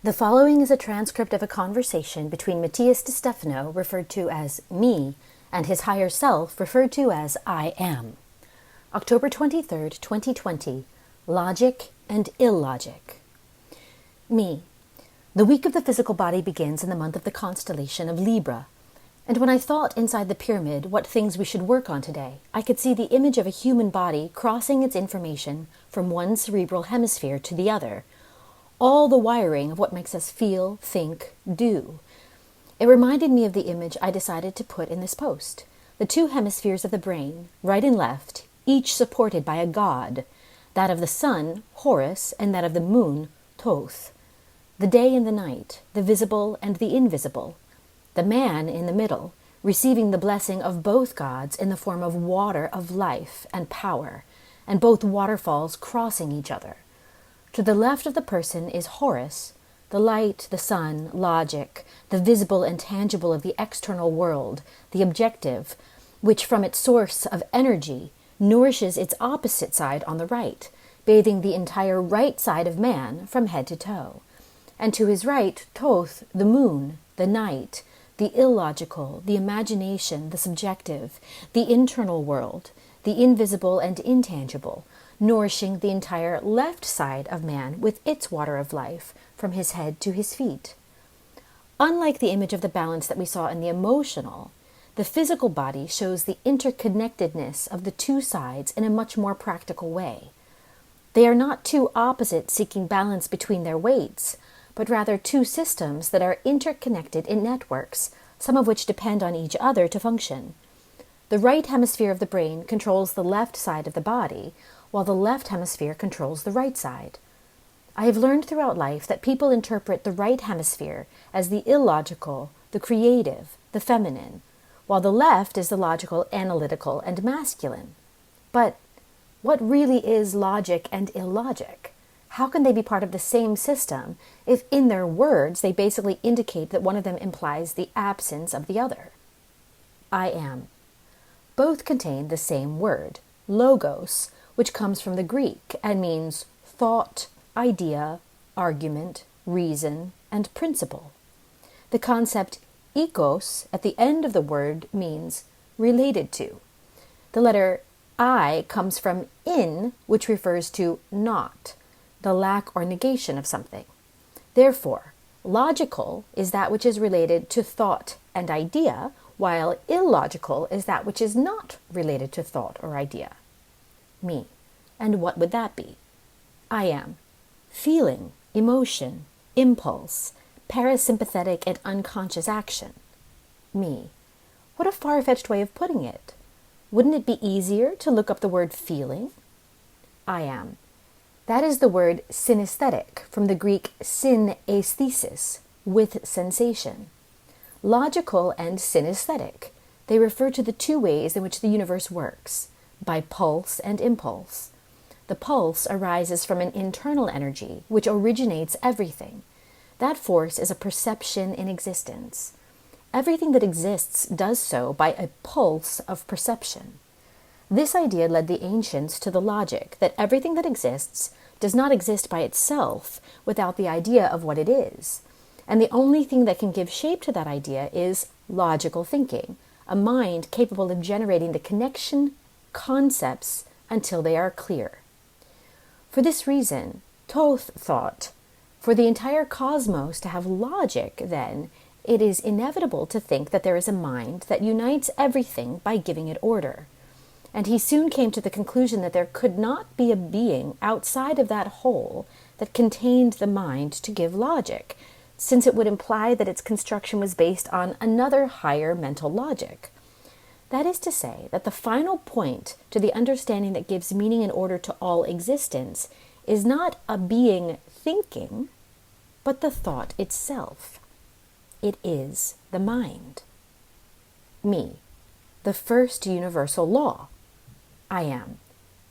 The following is a transcript of a conversation between Matías De Stefano, referred to as me, and his higher self, referred to as I am. October 23rd, 2020. Logic and illogic. Me. The week of the physical body begins in the month of the constellation of Libra. And when I thought inside the pyramid what things we should work on today, I could see the image of a human body crossing its information from one cerebral hemisphere to the other, all the wiring of what makes us feel, think, do. It reminded me of the image I decided to put in this post. The two hemispheres of the brain, right and left, each supported by a god, that of the sun, Horus, and that of the moon, Thoth. The day and the night, the visible and the invisible. The man in the middle, receiving the blessing of both gods in the form of water of life and power, and both waterfalls crossing each other. To the left of the person is Horus, the light, the sun, logic, the visible and tangible of the external world, the objective, which from its source of energy nourishes its opposite side on the right, bathing the entire right side of man from head to toe. And to his right, Thoth, the moon, the night, the illogical, the imagination, the subjective, the internal world, the invisible and intangible, nourishing the entire left side of man with its water of life, from his head to his feet. Unlike the image of the balance that we saw in the emotional, the physical body shows the interconnectedness of the two sides in a much more practical way. They are not two opposites seeking balance between their weights, but rather two systems that are interconnected in networks, some of which depend on each other to function. The right hemisphere of the brain controls the left side of the body, while the left hemisphere controls the right side. I have learned throughout life that people interpret the right hemisphere as the illogical, the creative, the feminine, while the left is the logical, analytical, and masculine. But what really is logic and illogic? How can they be part of the same system if in their words they basically indicate that one of them implies the absence of the other? I am. Both contain the same word, logos, which comes from the Greek and means thought, idea, argument, reason, and principle. The concept ikos at the end of the word means related to. The letter I comes from in, which refers to not, the lack or negation of something. Therefore, logical is that which is related to thought and idea, while illogical is that which is not related to thought or idea. Me. And what would that be? I am. Feeling, emotion, impulse, parasympathetic and unconscious action. Me. What a far-fetched way of putting it. Wouldn't it be easier to look up the word feeling? I am. That is the word synesthetic, from the Greek synesthesis, with sensation. Logical and synesthetic. They refer to the two ways in which the universe works, by pulse and impulse. The pulse arises from an internal energy, which originates everything. That force is a perception in existence. Everything that exists does so by a pulse of perception. This idea led the ancients to the logic that everything that exists does not exist by itself without the idea of what it is. And the only thing that can give shape to that idea is logical thinking, a mind capable of generating the connection concepts until they are clear. For this reason, Thoth thought, for the entire cosmos to have logic, then, it is inevitable to think that there is a mind that unites everything by giving it order. And he soon came to the conclusion that there could not be a being outside of that whole that contained the mind to give logic, since it would imply that its construction was based on another higher mental logic. That is to say, that the final point to the understanding that gives meaning and order to all existence is not a being thinking, but the thought itself. It is the mind. Me, the first universal law. I am,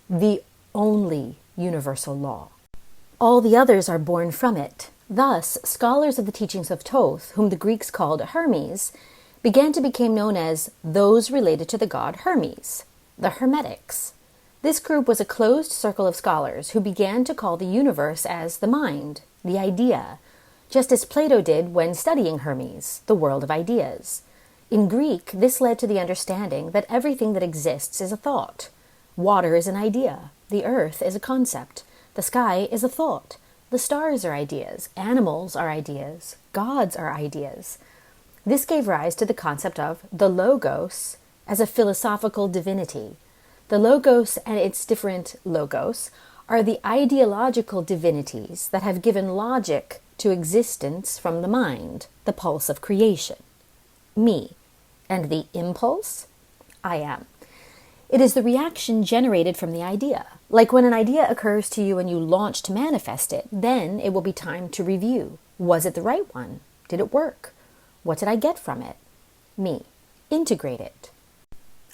the only universal law. All the others are born from it. Thus, scholars of the teachings of Thoth, whom the Greeks called Hermes, began to become known as those related to the god Hermes, the Hermetics. This group was a closed circle of scholars who began to call the universe as the mind, the idea, just as Plato did when studying Hermes, the world of ideas. In Greek, this led to the understanding that everything that exists is a thought. Water is an idea. The earth is a concept. The sky is a thought. The stars are ideas. Animals are ideas. Gods are ideas. This gave rise to the concept of the Logos as a philosophical divinity. The Logos and its different logos are the ideological divinities that have given logic to existence from the mind, the pulse of creation. Me. And the impulse? I am. It is the reaction generated from the idea. Like when an idea occurs to you and you launch to manifest it, then it will be time to review. Was it the right one? Did it work? What did I get from it? Me. Integrate it.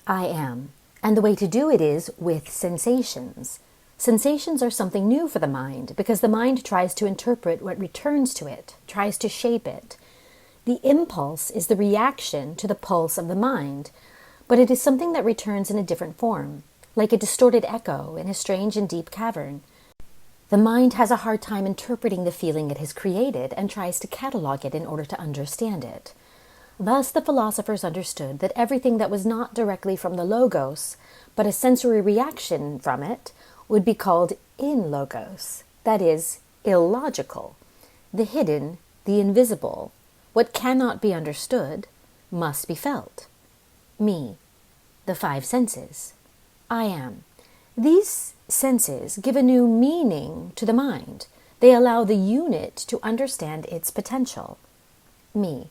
I am. And the way to do it is with sensations. Sensations are something new for the mind because the mind tries to interpret what returns to it, tries to shape it. The impulse is the reaction to the pulse of the mind, but it is something that returns in a different form, like a distorted echo in a strange and deep cavern. The mind has a hard time interpreting the feeling it has created and tries to catalog it in order to understand it. Thus, the philosophers understood that everything that was not directly from the Logos, but a sensory reaction from it, would be called in Logos, that is, illogical, the hidden, the invisible. What cannot be understood must be felt. Me, the five senses. I am. These senses give a new meaning to the mind. They allow the unit to understand its potential. Me,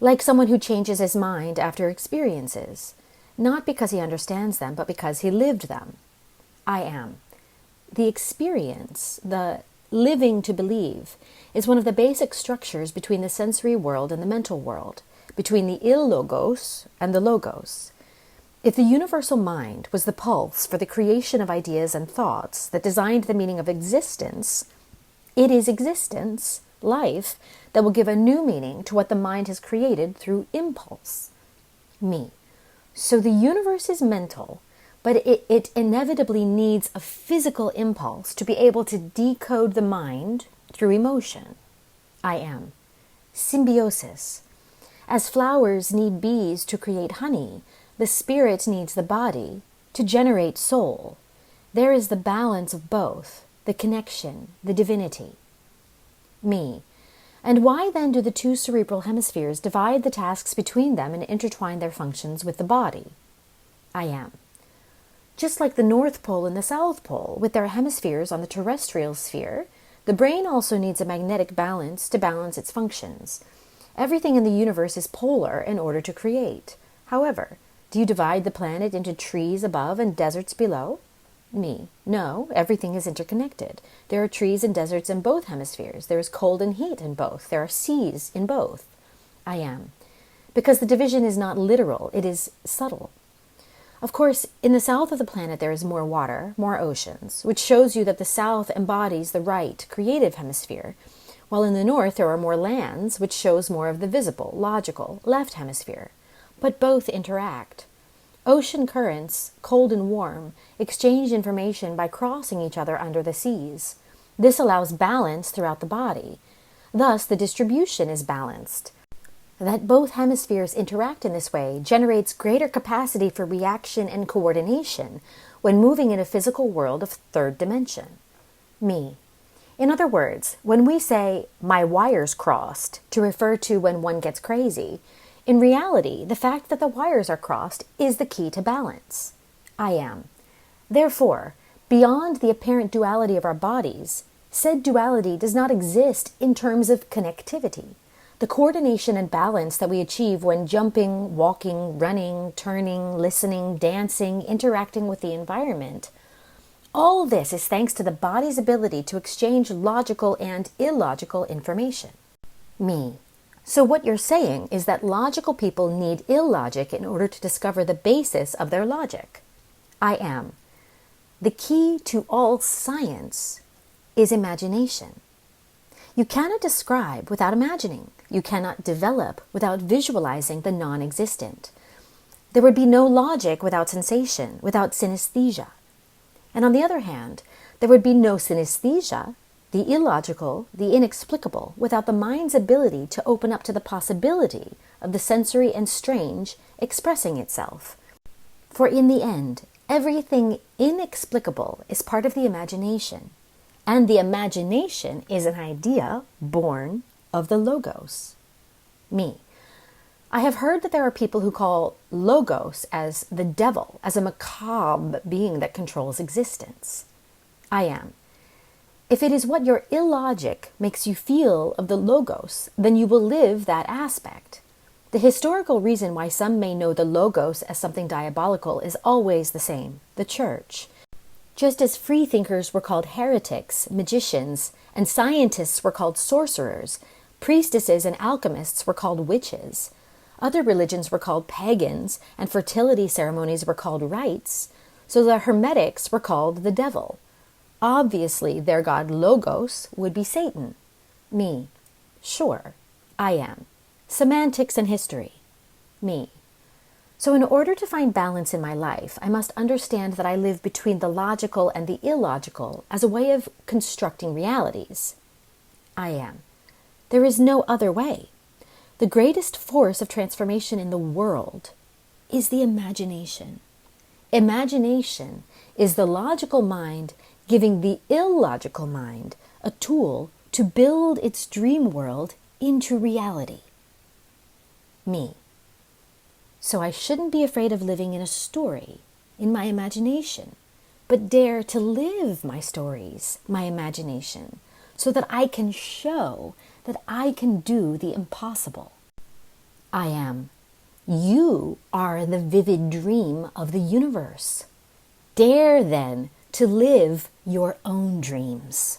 like someone who changes his mind after experiences, not because he understands them, but because he lived them. I am. The experience, the living to believe, is one of the basic structures between the sensory world and the mental world, between the illogos and the logos. If the universal mind was the pulse for the creation of ideas and thoughts that designed the meaning of existence, it is existence, life, that will give a new meaning to what the mind has created through impulse. Me. So the universe is mental, but it inevitably needs a physical impulse to be able to decode the mind through emotion. I am. Symbiosis. As flowers need bees to create honey, the spirit needs the body to generate soul. There is the balance of both, the connection, the divinity. Me. And why then do the two cerebral hemispheres divide the tasks between them and intertwine their functions with the body? I am. Just like the North Pole and the South Pole, with their hemispheres on the terrestrial sphere, the brain also needs a magnetic balance to balance its functions. Everything in the universe is polar in order to create. However, do you divide the planet into trees above and deserts below? Me. No, everything is interconnected. There are trees and deserts in both hemispheres. There is cold and heat in both. There are seas in both. I am. Because the division is not literal, it is subtle. Of course, in the south of the planet there is more water, more oceans, which shows you that the south embodies the right, creative hemisphere, while in the north there are more lands, which shows more of the visible, logical, left hemisphere. But both interact. Ocean currents, cold and warm, exchange information by crossing each other under the seas. This allows balance throughout the body. Thus, the distribution is balanced. That both hemispheres interact in this way generates greater capacity for reaction and coordination when moving in a physical world of third dimension. Me. In other words, when we say, "my wires crossed," to refer to when one gets crazy, in reality, the fact that the wires are crossed is the key to balance. I am. Therefore, beyond the apparent duality of our bodies, said duality does not exist in terms of connectivity. The coordination and balance that we achieve when jumping, walking, running, turning, listening, dancing, interacting with the environment, all this is thanks to the body's ability to exchange logical and illogical information. Me. So what you're saying is that logical people need illogic in order to discover the basis of their logic. I am. The key to all science is imagination. You cannot describe without imagining. You cannot develop without visualizing the non-existent. There would be no logic without sensation, without synesthesia. And on the other hand, there would be no synesthesia the illogical, the inexplicable, without the mind's ability to open up to the possibility of the sensory and strange expressing itself. For in the end, everything inexplicable is part of the imagination, and the imagination is an idea born of the logos, me. I have heard that there are people who call logos as the devil, as a macabre being that controls existence. I am. If it is what your illogic makes you feel of the logos, then you will live that aspect. The historical reason why some may know the logos as something diabolical is always the same, the church. Just as freethinkers were called heretics, magicians, and scientists were called sorcerers, priestesses and alchemists were called witches. Other religions were called pagans, and fertility ceremonies were called rites, so the Hermetics were called the devil. Obviously, their god Logos would be Satan. Me. Sure, I am. Semantics and history. Me. So in order to find balance in my life, I must understand that I live between the logical and the illogical as a way of constructing realities. I am. There is no other way. The greatest force of transformation in the world is the imagination. Imagination is the logical mind giving the illogical mind a tool to build its dream world into reality. Me. So I shouldn't be afraid of living in a story, in my imagination, but dare to live my stories, my imagination, so that I can show that I can do the impossible. I am. You are the vivid dream of the universe. Dare then to live your own dreams.